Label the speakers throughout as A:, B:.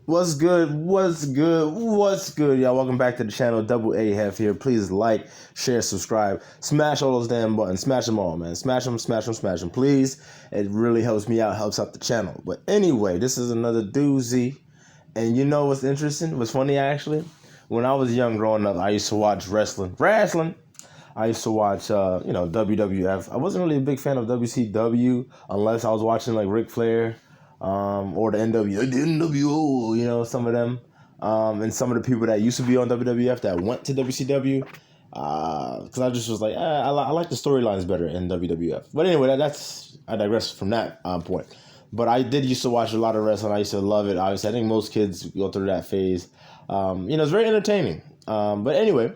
A: What's good? What's good? What's good, y'all? Welcome back to the channel. Double A Heff here. Please like, share, subscribe, smash all those damn buttons. Smash them all, man. Smash them, smash them, smash them. Please. It really helps me out, helps out the channel. But anyway, this is another doozy. And you know what's interesting? What's funny, actually? When I was young growing up, I used to watch wrestling. I used to watch, WWF. I wasn't really a big fan of WCW unless I was watching like Ric Flair. Or the NWO, some of them, and some of the people that used to be on WWF that went to WCW, because I just was like, I like the storylines better in WWF. But anyway, I digress from that point. But I did used to watch a lot of wrestling. I used to love it. Obviously, I think most kids go through that phase. It's very entertaining. But anyway,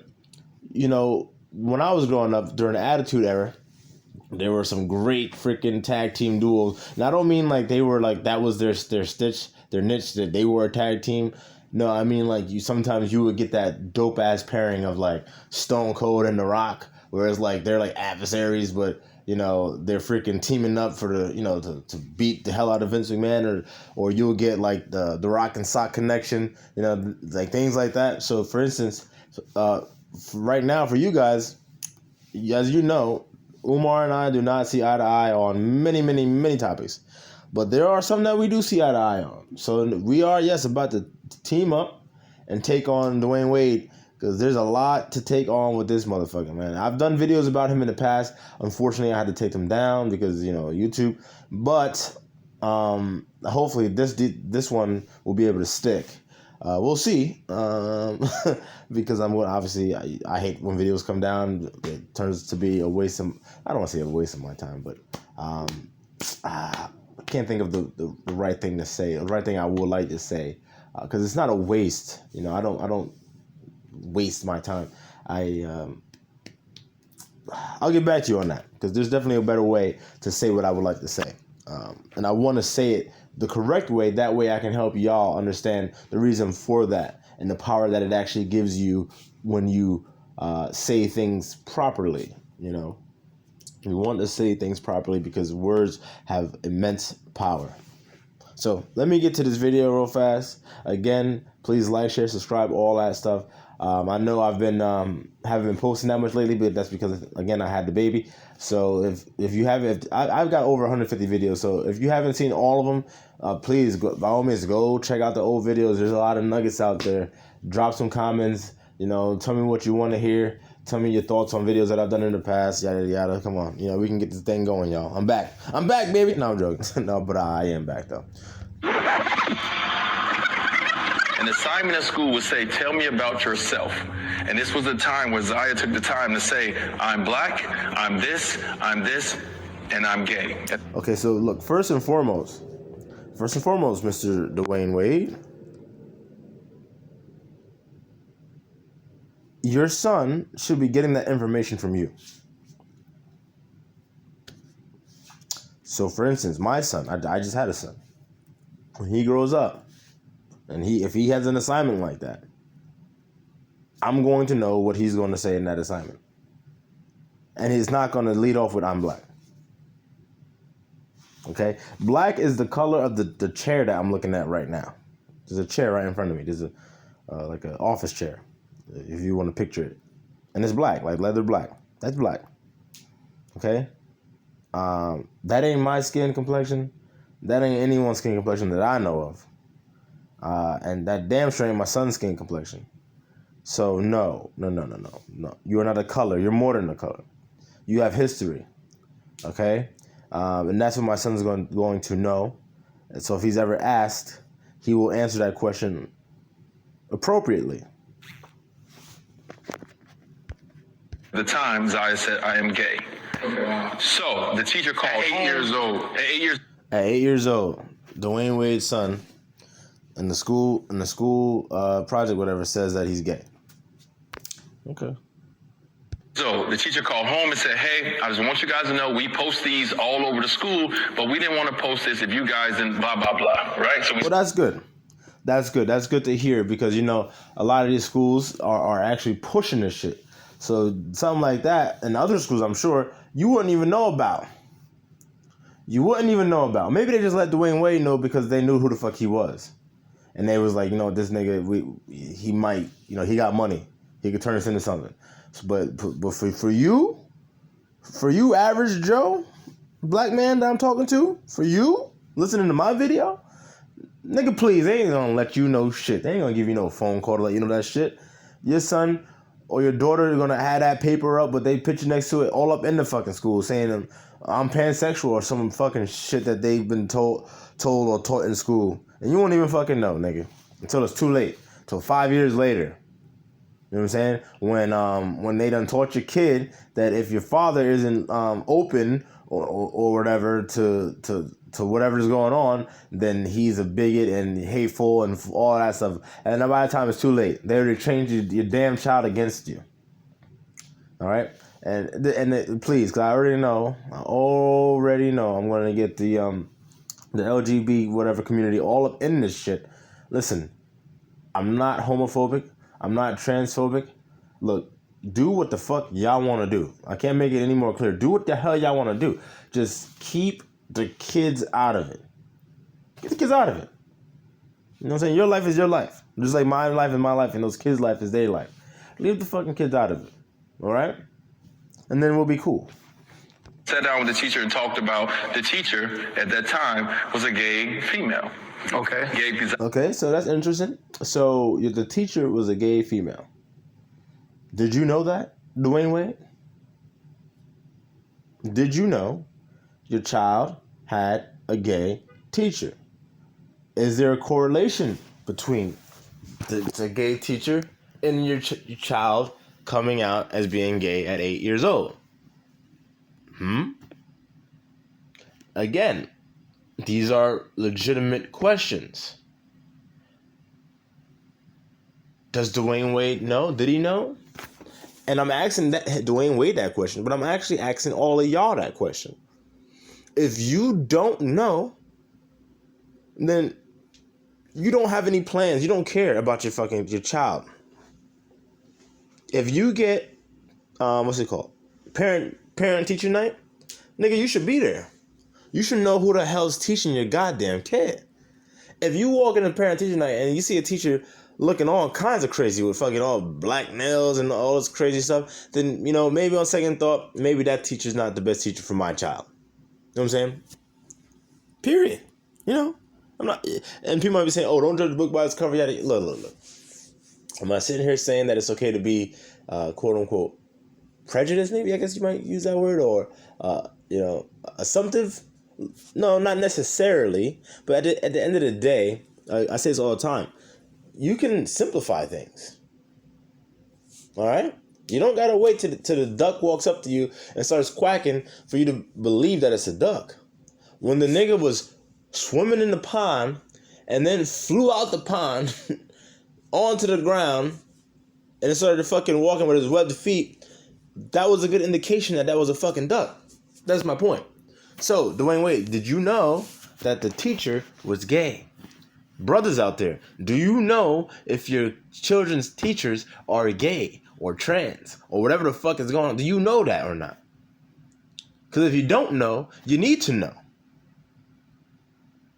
A: when I was growing up during the Attitude Era, there were some great freaking tag team duos. And I don't mean like they were like that was their niche, that they were a tag team. No, I mean like sometimes you would get that dope ass pairing of like Stone Cold and The Rock, whereas like they're like adversaries, but they're freaking teaming up for the to beat the hell out of Vince McMahon, or you'll get like the Rock and Sock connection, like things like that. So for instance, right now for you guys, as you know, Umar and I do not see eye to eye on many, many, many topics. But there are some that we do see eye to eye on. So we are, yes, about to team up and take on Dwayne Wade, because there's a lot to take on with this motherfucker, man. I've done videos about him in the past. Unfortunately, I had to take them down because, YouTube. But hopefully this one will be able to stick. We'll see, because obviously I hate when videos come down. It turns to be a waste of, I don't want to say a waste of my time, but I can't think of the right thing to say, the right thing I would like to say, because it's not a waste. I don't waste my time. I'll get back to you on that, because there's definitely a better way to say what I would like to say, and I want to say it the correct way. That way I can help y'all understand the reason for that and the power that it actually gives you when you say things properly. You want to say things properly because words have immense power. So let me get to this video real fast. Again, please like, share, subscribe, all that stuff. I know I've been haven't been posting that much lately, but that's because, again, I had the baby. So if you haven't, I've got over 150 videos. So if you haven't seen all of them, please, by all means, go check out the old videos. There's a lot of nuggets out there. Drop some comments. Tell me what you want to hear. Tell me your thoughts on videos that I've done in the past. Yada yada. Come on, we can get this thing going, y'all. I'm back, baby. No, I'm joking. No, but I am back though.
B: An assignment at school would say, tell me about yourself. And this was a time where Zaya took the time to say, I'm black, I'm this, and I'm gay.
A: Okay, so look, first and foremost, Mr. Dwayne Wade, your son should be getting that information from you. So for instance, my son, I just had a son. When he grows up, and if he has an assignment like that, I'm going to know what he's going to say in that assignment. And he's not going to lead off with I'm black. Okay? Black is the color of the chair that I'm looking at right now. There's a chair right in front of me. There's like an office chair, if you want to picture it. And it's black, like leather black. That's black. Okay? That ain't my skin complexion. That ain't anyone's skin complexion that I know of. And that damn sure ain't my son's skin complexion. So no. You are not a color. You're more than a color. You have history. Okay? And that's what my son's going to know. And so if he's ever asked, he will answer that question appropriately.
B: At the time, Zaya said, I am gay. Okay. So the teacher called at 8 years old.
A: At 8 years old, Dwayne Wade's son, in the school project, whatever, says that he's gay. Okay.
B: So the teacher called home and said, hey, I just want you guys to know we post these all over the school, but we didn't want to post this if you guys didn't blah, blah, blah, right? So
A: well, that's good. That's good to hear, because, a lot of these schools are actually pushing this shit. So something like that in other schools, I'm sure, you wouldn't even know about. Maybe they just let Dwayne Wade know because they knew who the fuck he was. And they was like, you know, this nigga, he might, you know, he got money. He could turn this into something. But for you, average Joe, black man that I'm talking to, for you, listening to my video, nigga, please, they ain't gonna let you know shit. They ain't gonna give you no phone call to let you know that shit. Your son or your daughter are gonna have that paper up with they picture next to it all up in the fucking school saying I'm pansexual or some fucking shit that they've been told or taught in school. And you won't even fucking know, nigga, until it's too late, until 5 years later. You know what I'm saying? When they done taught your kid that if your father isn't open or whatever to whatever's going on, then he's a bigot and hateful and all that stuff. And then by the time it's too late, they already trained your damn child against you. All right? And please, because I already know, I'm going to get the LGBT whatever community all up in this shit. Listen, I'm not homophobic. I'm not transphobic. Look, do what the fuck y'all want to do. I can't make it any more clear. Do what the hell y'all want to do. Just keep the kids out of it. Get the kids out of it. You know what I'm saying? Your life is your life. Just like my life is my life and those kids' life is their life. Leave the fucking kids out of it. All right? And then we'll be cool.
B: Sat down with the teacher and talked about the teacher at that time was a gay female. Okay.
A: Okay, so that's interesting. So the teacher was a gay female. Did you know that, Dwayne Wade? Did you know your child had a gay teacher? Is there a correlation between the gay teacher and your child coming out as being gay at 8 years old? Again, these are legitimate questions. Does Dwayne Wade know? Did he know? And I'm asking Dwayne Wade that question, but I'm actually asking all of y'all that question. If you don't know, then you don't have any plans. You don't care about your child. If you get, what's it called? Parent-teacher night? Nigga, you should be there. You should know who the hell's teaching your goddamn kid. If you walk into parent-teacher night and you see a teacher looking all kinds of crazy with fucking all black nails and all this crazy stuff, then, you know, maybe on second thought, maybe that teacher's not the best teacher for my child. You know what I'm saying? Period. You know? I'm not, and people might be saying, oh, don't judge the book by its cover. Yada. Look. Am I sitting here saying that it's okay to be, quote-unquote, prejudiced, maybe? I guess you might use that word. Or, assumptive? No, not necessarily. But at the end of the day, I say this all the time, you can simplify things. All right? You don't got to wait till the duck walks up to you and starts quacking for you to believe that it's a duck. When the nigga was swimming in the pond and then flew out the pond onto the ground and started fucking walking with his webbed feet, that was a good indication that was a fucking duck. That's my point. So, Dwayne Wade, did you know that the teacher was gay? Brothers out there, do you know if your children's teachers are gay or trans or whatever the fuck is going on? Do you know that or not? Because if you don't know, you need to know.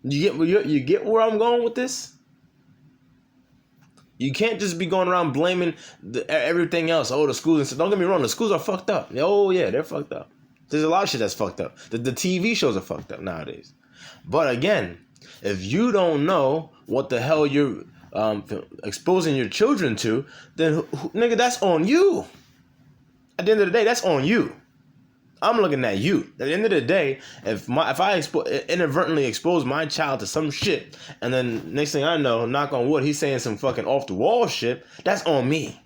A: You get where I'm going with this? You can't just be going around blaming everything else. Oh, the schools and stuff. Don't get me wrong, the schools are fucked up. Oh yeah, they're fucked up. There's a lot of shit that's fucked up. The TV shows are fucked up nowadays. But again, if you don't know what the hell you're exposing your children to, then nigga, that's on you. At the end of the day, that's on you. I'm looking at you. At the end of the day, if I inadvertently expose my child to some shit, and then next thing I know, knock on wood, he's saying some fucking off the wall shit, that's on me.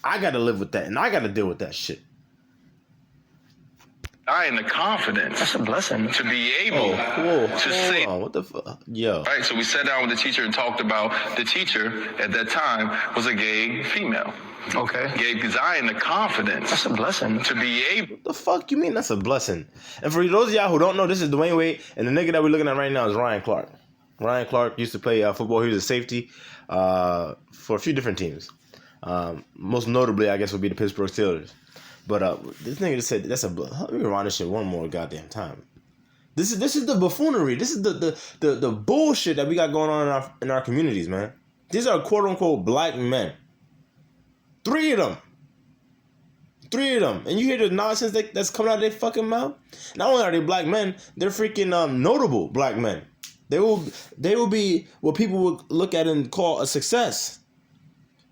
A: I gotta live with that, and I gotta deal with that shit.
B: I am the confidence.
C: That's a blessing.
B: To be able to say.
A: What the fuck? Yo.
B: All right, so we sat down with the teacher and talked about the teacher at that time was a gay female.
C: Okay.
B: Gay, because I am the confidence.
C: That's a blessing.
B: To be able.
A: What the fuck you mean that's a blessing? And for those of y'all who don't know, this is Dwayne Wade, and the nigga that we're looking at right now is Ryan Clark. Ryan Clark used to play football. He was a safety for a few different teams. Most notably, I guess, would be the Pittsburgh Steelers. But this nigga just said, let me rewind this shit one more goddamn time. This is the buffoonery. This is the bullshit that we got going on in our communities, man. These are quote unquote black men. 3 of them. 3 of them. And you hear the nonsense that's coming out of their fucking mouth? Not only are they black men, they're freaking notable black men. They will be what people would look at and call a success.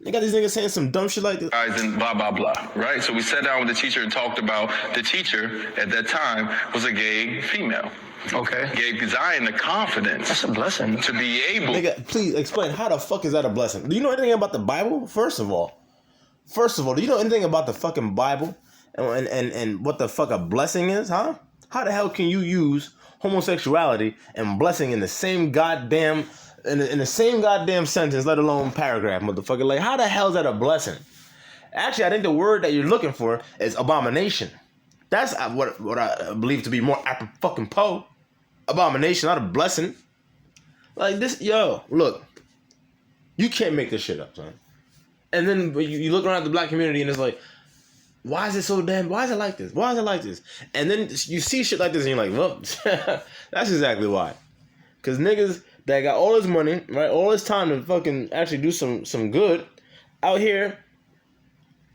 A: They got these niggas saying some dumb shit like this.
B: And blah, blah, blah, right? So we sat down with the teacher and talked about the teacher at that time was a gay female.
C: Okay.
B: Gave Zion the confidence.
C: That's a blessing.
B: To be able.
A: Nigga, please explain, how the fuck is that a blessing? Do you know anything about the Bible? First of all, do you know anything about the fucking Bible and what the fuck a blessing is, huh? How the hell can you use homosexuality and blessing in the same goddamn in the same goddamn sentence, let alone paragraph, motherfucker? Like, how the hell is that a blessing? Actually, I think the word that you're looking for is abomination. That's what I believe to be more apropos. Abomination, not a blessing. Like this, yo, look, you can't make this shit up, son. And then you look around the black community and it's like, why is it so damn? Why is it like this? Why is it like this? And then you see shit like this and you're like, well, that's exactly why. Because niggas that got all this money, right, all this time to fucking actually do some good, out here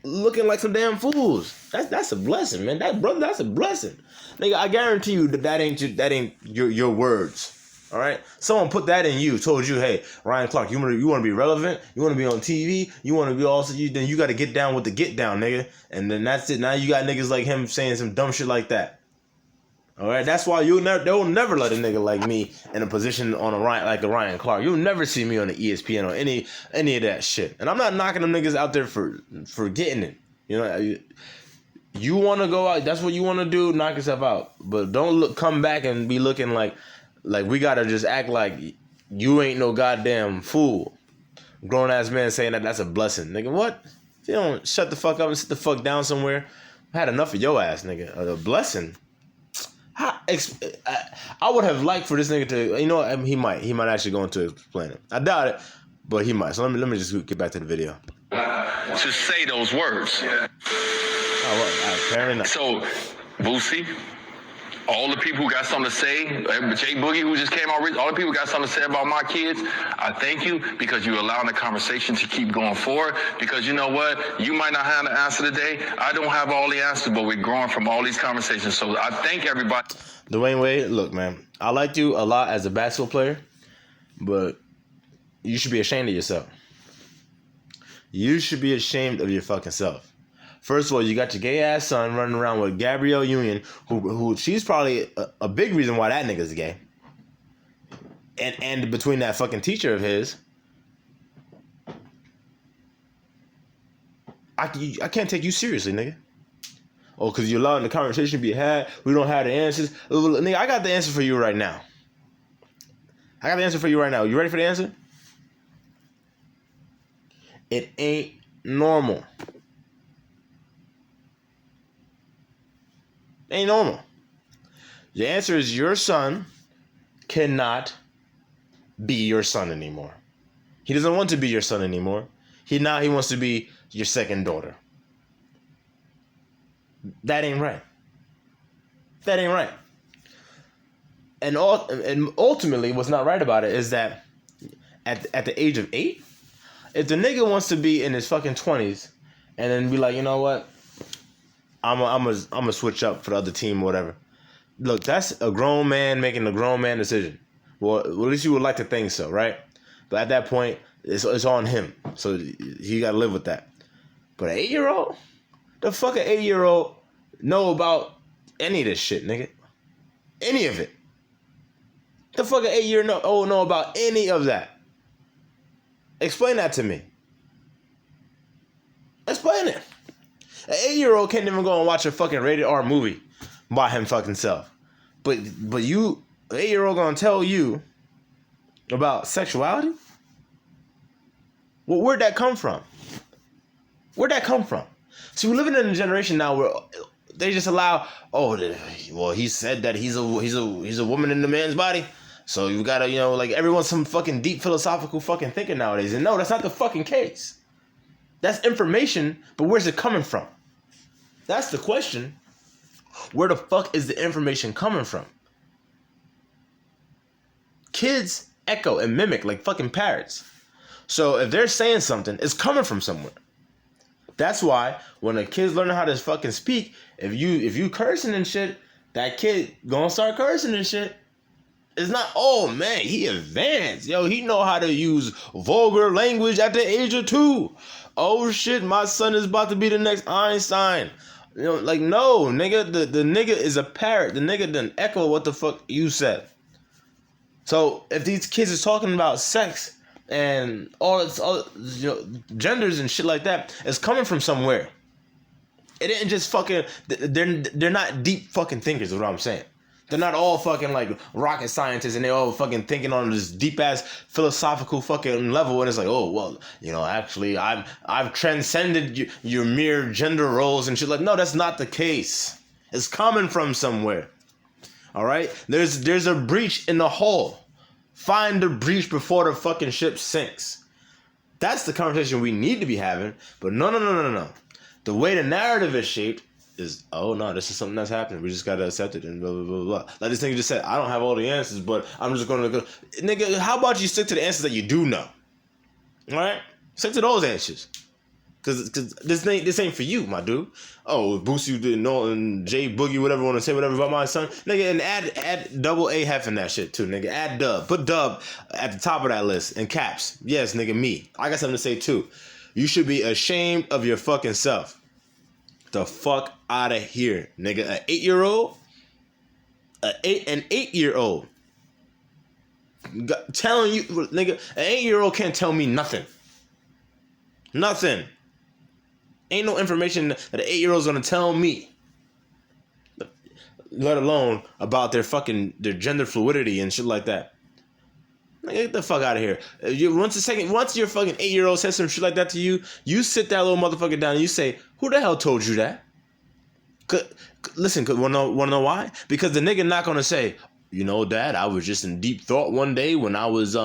A: looking like some damn fools. That's a blessing, man. That's a blessing. Nigga, I guarantee you that ain't your words. All right, someone put that in you, told you, hey, Ryan Clark, you want to be relevant, you want to be on TV, you want to be also, then you got to get down with the get down, nigga, and then that's it. Now you got niggas like him saying some dumb shit like that. All right, that's why they'll never let a nigga like me in a position on a Ryan Clark. You'll never see me on the ESPN or any of that shit. And I'm not knocking them niggas out there for getting it. You know, you want to go out, that's what you want to do, knock yourself out, but don't come back and be looking like we gotta just act like you ain't no goddamn fool. Grown ass man saying that's a blessing. Nigga, what? If you don't shut the fuck up and sit the fuck down somewhere, I had enough of your ass, nigga. A blessing? I would have liked for this nigga to, you know, he might actually go into explain it. I doubt it, but he might. So let me just get back to the video.
B: To say those words.
A: Oh, well, fair enough.
B: So, Boosie, all the people who got something to say, Jay Boogie who just came out, all the people who got something to say about my kids, I thank you because you're allowing the conversation to keep going forward. Because you know what? You might not have the answer today. I don't have all the answers, but we're growing from all these conversations. So I thank everybody.
A: Dwayne Wade, look, man, I liked you a lot as a basketball player, but you should be ashamed of yourself. You should be ashamed of your fucking self. First of all, you got your gay ass son running around with Gabrielle Union, who she's probably a big reason why that nigga's gay. And between that fucking teacher of his, I can't take you seriously, nigga. Oh, because you're allowing the conversation to be had. We don't have the answers. Nigga, I got the answer for you right now. You ready for the answer? It ain't normal. Ain't normal. The answer is your son cannot be your son anymore. He doesn't want to be your son anymore. He wants to be your second daughter. That ain't right. And ultimately, what's not right about it is that at the age of 8, if the nigga wants to be in his fucking 20s and then be like, you know what? I'm a switch up for the other team or whatever. Look, that's a grown man making a grown man decision. Well, at least you would like to think so, right? But at that point, it's on him. So he got to live with that. But an 8-year-old? The fuck an 8-year-old know about any of this shit, nigga? Any of it. The fuck an 8-year-old know about any of that? Explain that to me. Explain it. An 8-year-old can't even go and watch a fucking rated R movie by him fucking self. But you, an 8-year-old gonna tell you about sexuality? Well, where'd that come from? See, we're living in a generation now where they just allow, he said that he's a woman in the man's body. So you gotta, like everyone's some fucking deep philosophical fucking thinking nowadays. And no, that's not the fucking case. That's information, but where's it coming from? That's the question. Where the fuck is the information coming from? kids echo and mimic like fucking parrots. So if they're saying something, it's coming from somewhere. That's why when a kid's learning how to fucking speak, if you cursing and shit, that kid gonna start cursing and shit. It's not, oh man, he advanced. Yo, he know how to use vulgar language at the age of 2. Oh shit, my son is about to be the next Einstein. You know, like, no, nigga, the nigga is a parrot. The nigga didn't echo what the fuck you said. So if these kids is talking about sex and all genders and shit like that, it's coming from somewhere. It didn't just fucking, they're not deep fucking thinkers is what I'm saying. They're not all fucking like rocket scientists and they're all fucking thinking on this deep ass philosophical fucking level, and it's like, oh well, actually I've transcended your mere gender roles and shit. Like, no, that's not the case. It's coming from somewhere. All right, there's a breach in the hull. Find the breach before the fucking ship sinks. That's the conversation we need to be having. But no. The way the narrative is shaped is, oh no, this is something that's happening. We just gotta accept it and blah blah blah blah. Like this nigga just said, I don't have all the answers, but I'm just gonna go. Nigga, how about you stick to the answers that you do know? All right, stick to those answers, cause this ain't for you, my dude. Oh, Boosie didn't know, and Jay Boogie, whatever want to say, whatever about my son, nigga, and add double A Heff in that shit too, nigga. Add Dub, put Dub at the top of that list in caps. Yes, nigga, me. I got something to say too. You should be ashamed of your fucking self. The fuck out of here, nigga. An 8-year-old, an 8-year-old telling you, nigga, an 8-year-old can't tell me nothing. Nothing. Ain't no information that an 8-year-old's gonna tell me. Let alone about their gender fluidity and shit like that. Like, get the fuck out of here. Once your fucking 8-year-old says some shit like that to you, you sit that little motherfucker down and you say, who the hell told you that? Listen, wanna know why? Because the nigga not gonna say, Dad, I was just in deep thought one day when I was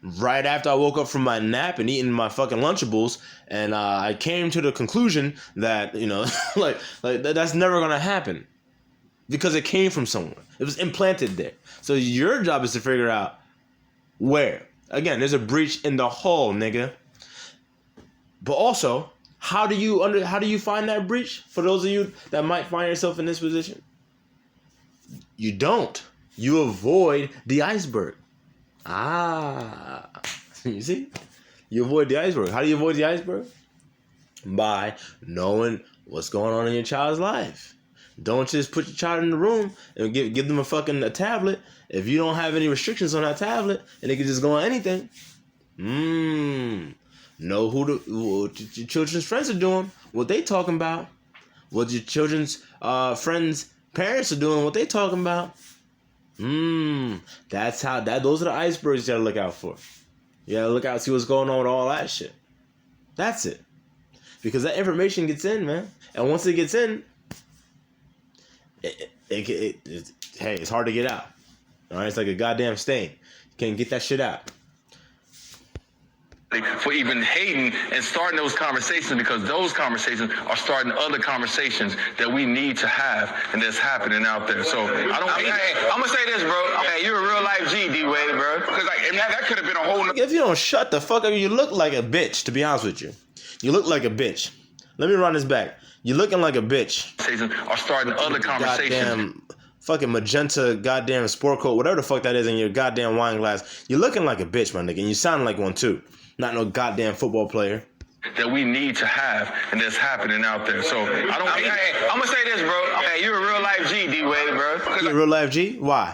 A: right after I woke up from my nap and eating my fucking Lunchables, and I came to the conclusion that like that's never gonna happen because it came from somewhere. It was implanted there. So your job is to figure out where. Again, there's a breach in the hull, nigga. But also, how do you find that breach? For those of you that might find yourself in this position, you don't. You avoid the iceberg. You see? You avoid the iceberg. How do you avoid the iceberg? By knowing what's going on in your child's life. Don't just put your child in the room and give them a tablet if you don't have any restrictions on that tablet and they can just go on anything. Know what your children's friends are doing, what they talking about, what your children's friends' parents are doing, what they talking about. Those are the icebergs you gotta look out for. You gotta look out, see what's going on with all that shit. That's it. Because that information gets in, man. And once it gets in, it's hard to get out. All right, it's like a goddamn stain. You can't get that shit out.
B: For even hating and starting those conversations, because those conversations are starting other conversations that we need to have and that's happening out there. So I'm gonna say this, bro. Hey, you're a real life G, D Wade, bro. Because that could have been a whole.
A: If you don't shut the fuck up, you look like a bitch. To be honest with you, you look like a bitch. Let me run this back. You're looking like a bitch.
B: Are starting other conversations.
A: Goddamn fucking magenta, goddamn sport coat, whatever the fuck that is in your goddamn wine glass. You're looking like a bitch, my nigga, and you sound like one too. Not no goddamn football player.
B: That we need to have and that's happening out there. So I'm gonna say this, bro. Hey, you're a real life G, D Wade, bro.
A: You a real life G? Why?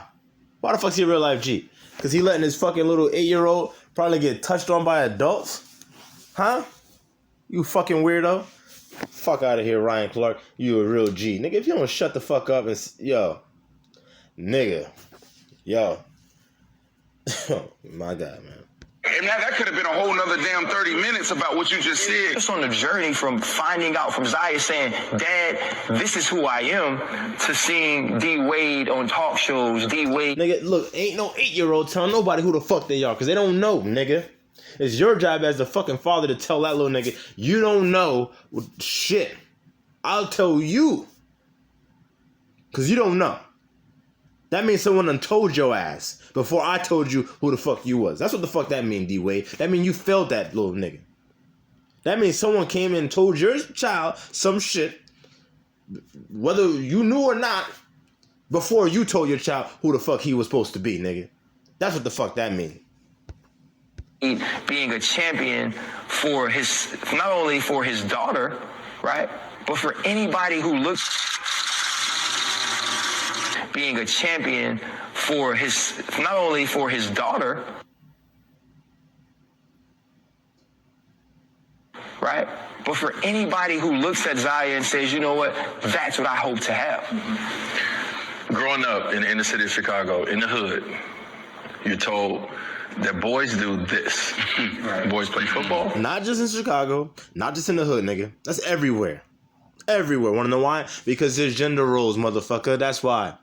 A: Why the fuck's he a real life G? Because he letting his fucking little 8-year-old probably get touched on by adults? Huh? You fucking weirdo. Fuck out of here, Ryan Clark. You a real G. Nigga, if you don't shut the fuck up and... Nigga. My God, man.
C: And that could have been a whole nother damn 30 minutes about what you just said.
D: Just on the journey from finding out from Zaya saying, Dad, this is who I am, to seeing D Wade on talk shows, D Wade.
A: Nigga, look, ain't no 8-year-old telling nobody who the fuck they are, because they don't know, nigga. It's your job as the fucking father to tell that little nigga, you don't know shit. I'll tell you. Because you don't know. That means someone done told your ass before I told you who the fuck you was. That's what the fuck that mean, D-Wade. That mean you failed that little nigga. That means someone came in and told your child some shit, whether you knew or not, before you told your child who the fuck he was supposed to be, nigga. That's what the fuck that mean.
D: Being a champion for his, not only for his daughter, right, but for anybody who looks. Being a champion for his, not only for his daughter, right, but for anybody who looks at Zaya and says, you know what, that's what I hope to have.
B: Growing up in the inner city of Chicago, in the hood, you're told that boys do this. Right. Boys play football.
A: Not just in Chicago, not just in the hood, nigga. That's everywhere. Everywhere. Wanna know why? Because there's gender roles, motherfucker. That's why.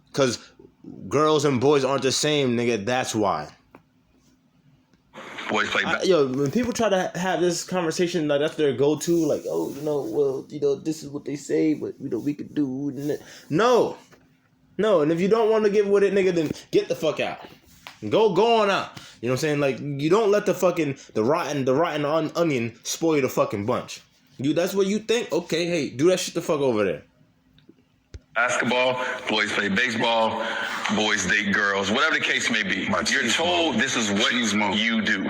A: Because girls and boys aren't the same, nigga. That's why.
B: Boys play
A: when people try to have this conversation, like that's their go-to, like, oh, this is what they say, but we could do. No, and if you don't want to get with it, nigga, then get the fuck out. Go on out. You know what I'm saying? Like, you don't let the rotten onion spoil the fucking bunch. That's what you think? Okay, hey, do that shit the fuck over there.
B: Basketball, boys play baseball, boys date girls, whatever the case may be. You're told this is what you do,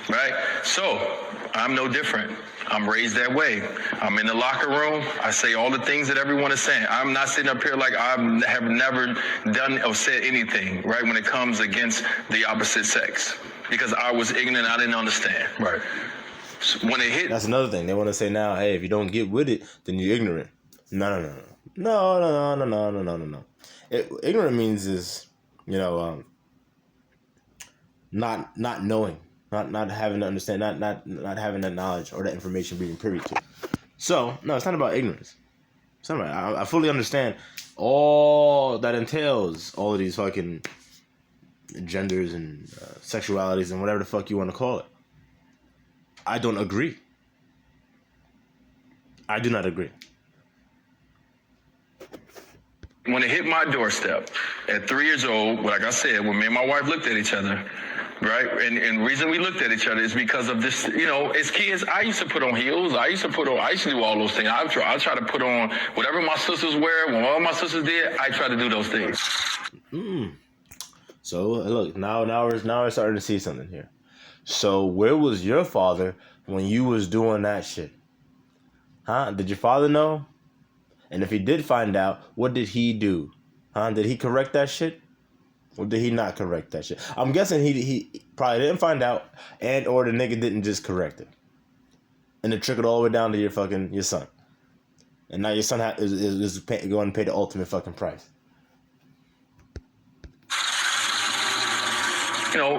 B: right? So, I'm no different. I'm raised that way. I'm in the locker room. I say all the things that everyone is saying. I'm not sitting up here like I have never done or said anything, right, when it comes against the opposite sex. Because I was ignorant, I didn't understand. Right. So when it hit...
A: That's another thing. They want to say now, hey, if you don't get with it, then you're ignorant. No. Ignorant means is, not knowing, not having to understand, not having that knowledge or that information being privy to. So no, it's not about ignorance. It's not about, I fully understand all that entails all of these fucking genders and sexualities and whatever the fuck you want to call it. I don't agree. I do not agree.
B: When it hit my doorstep at 3 years old, like I said, when me and my wife looked at each other, right? And the reason we looked at each other is because of this, as kids, I used to put on heels. I used to do all those things. I try to put on whatever my sisters wear. When all my sisters did, I try to do those things.
A: So look, now we're starting to see something here. So where was your father when you was doing that shit? Huh? Did your father know? And if he did find out, what did he do? Huh? Did he correct that shit? Or did he not correct that shit? I'm guessing he probably didn't find out, and or the nigga didn't just correct it. And it trickled all the way down to your son. And now your son is going to pay the ultimate fucking price.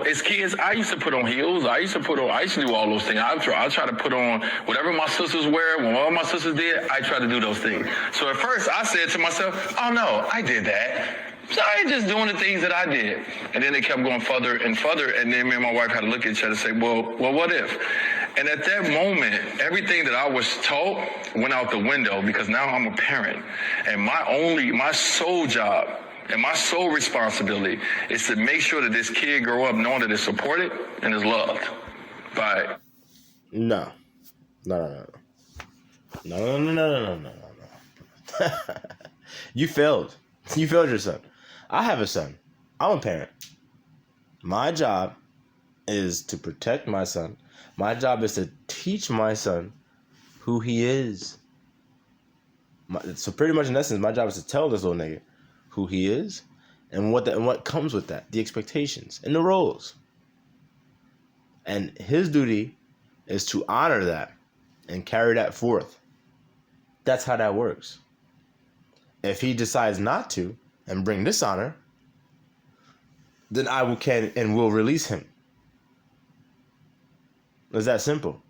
B: As kids, I used to put on heels. I used to do all those things. I try to put on whatever my sisters wear. When all my sisters did, I try to do those things. So at first, I said to myself, oh no, I did that. So I ain't just doing the things that I did. And then it kept going further and further. And then me and my wife had to look at each other and say, well, what if? And at that moment, everything that I was taught went out the window because now I'm a parent. And my sole job and my sole responsibility is to make sure that this kid grow up knowing that it's supported and is loved by...
A: No. You failed. You failed your son. I have a son. I'm a parent. My job is to protect my son. My job is to teach my son who he is. So pretty much in essence, my job is to tell this little nigga who he is and what comes with that, the expectations and the roles. And his duty is to honor that and carry that forth. That's how that works. If he decides not to and bring dishonor, then I will release him. It's that simple.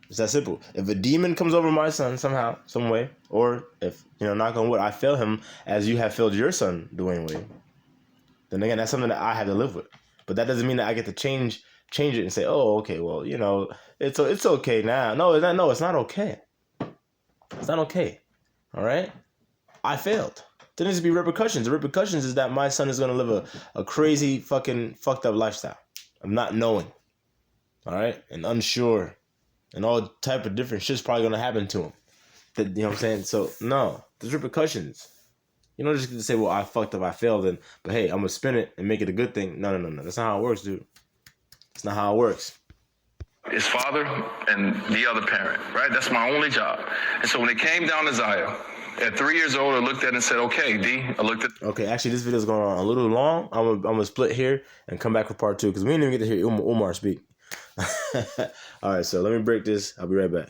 A: It's that simple. If a demon comes over my son somehow, some way, or if, knock on wood, I fail him as you have failed your son, Dwayne Wade, then again, that's something that I have to live with. But that doesn't mean that I get to change it and say, oh, okay, well, it's okay now. No, it's not okay. It's not okay. All right? I failed. There needs to be repercussions. The repercussions is that my son is going to live a crazy, fucking, fucked up lifestyle of not knowing. All right? And unsure. And all type of different shit's probably going to happen to him. You know what I'm saying? So, no. There's repercussions. You don't just get to say, well, I fucked up, I failed, but hey, I'm going to spin it and make it a good thing. No. That's not how it works, dude. That's not how it works.
B: His father and the other parent, right? That's my only job. And so when it came down to Zaya, at 3 years old, I looked at it and said, okay, D. I looked at...
A: Okay, actually, this video is going on a little long. I'm gonna split here and come back for part 2 because we didn't even get to hear Umar speak. All right, so let me break this. I'll be right back.